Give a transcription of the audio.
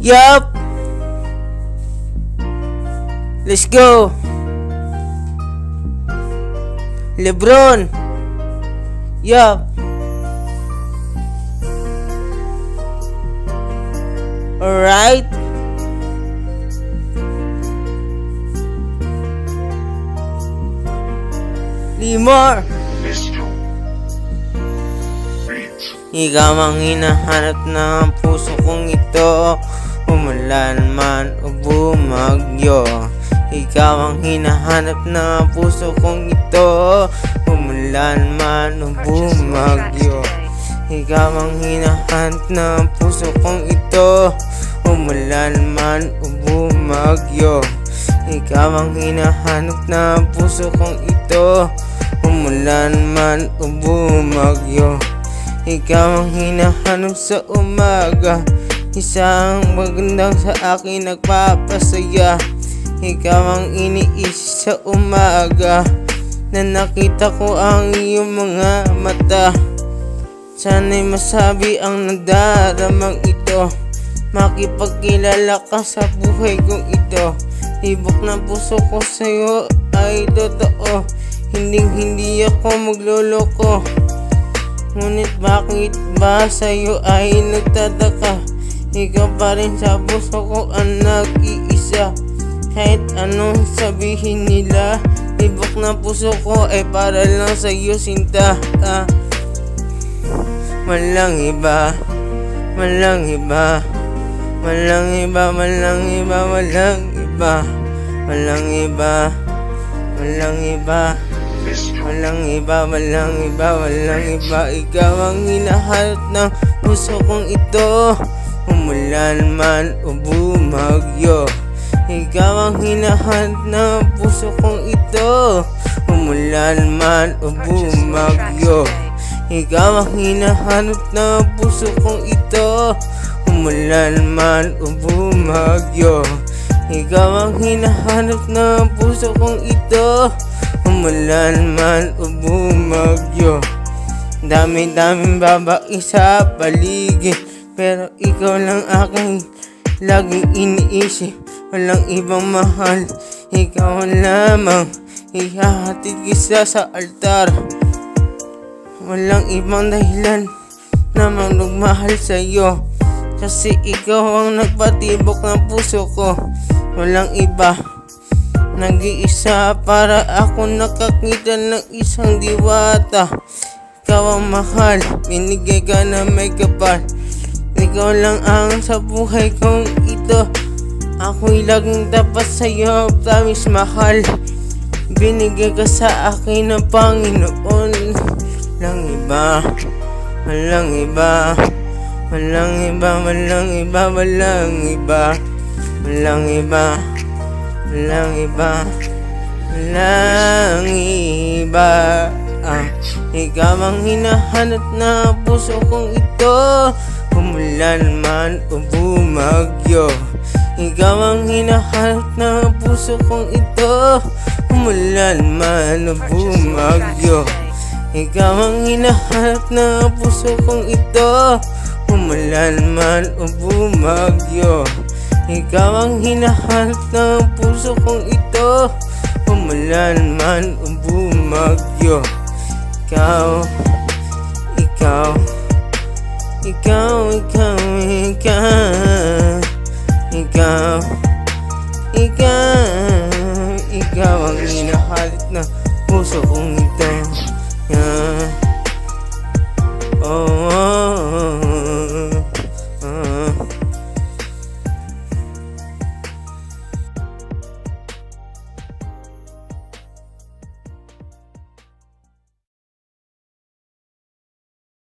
Yup! Let's go! Lebron! Yup! Alright? Limor! Ikaw ang hinahanap ng puso kong ito, umulan man o bumagyo. Ikaw ang hinahanap ng puso kong ito, umulan man o bumagyo. Ikaw ang hinahanap ng puso kong ito, umulan man o bumagyo. Ikaw ang hinahanap ng puso kong ito, umulan man o bumagyo. Ikaw ang hinahanap sa umaga, isang magandang sa akin nagpapasaya. Ikaw ang iniisip sa umaga, na nakita ko ang iyong mga mata. Sana'y masabi ang nadaramang ito, makipagkilala ka sa buhay kong ito. Tibok ng puso ko sa'yo ay totoo, hindi ako magloloko. Ngunit bakit ba sa'yo ay nagtataka? Ikaw pa rin sa puso ko ang nag-iisa. Kahit anong sabihin nila, tibok ng puso ko ay para lang sa'yo sinta. Walang iba, walang iba, walang iba, walang iba, walang iba, walang iba, walang iba. Walang iba, walang iba, walang iba. Ikaw ang hinahanap ng puso kong ito, umulan man o bumagyo. Ikaw ang hinahanap ng puso kong ito, umulan man o bumagyo. Ikaw ang hinahanap ng puso kong ito, umulan man o bumagyo. Ikaw ang hinahanap ng puso kong ito, umulan man o bumagyo. Dami-daming babae sa paligid, pero ikaw lang aking laging iniisip. Walang ibang mahal, ikaw lamang ihahatid kita sa altar. Walang ibang dahilan na magmahal sa'yo, kasi ikaw ang nagpatibok ng puso ko. Walang iba, nag-iisa para ako nakakita ng isang diwata. Ikaw ang mahal, binigay ka na may kapal. Ikaw lang ang sa buhay kong ito, ako'y laging tapat sa'yo, promise mahal. Binigay ka sa akin ng Panginoon. Walang iba, walang iba, walang iba, walang iba, walang iba, walang iba, walang iba, walang iba. Ikaw ang hinahanap na puso kong ito, umulan man o bumagyo. Ikaw ang hinahanap na puso kong ito, umulan man o bumagyo. Ikaw ang hinahanap na puso kong ito, umulan man o bumagyo. Ikaw ang hinahanap ng puso kong ito, umulan man o bumagyo. Ikaw, ikaw, ikaw, ikaw, ikaw, ikaw, ikaw, ikaw ang hinahanap ng puso kong ito.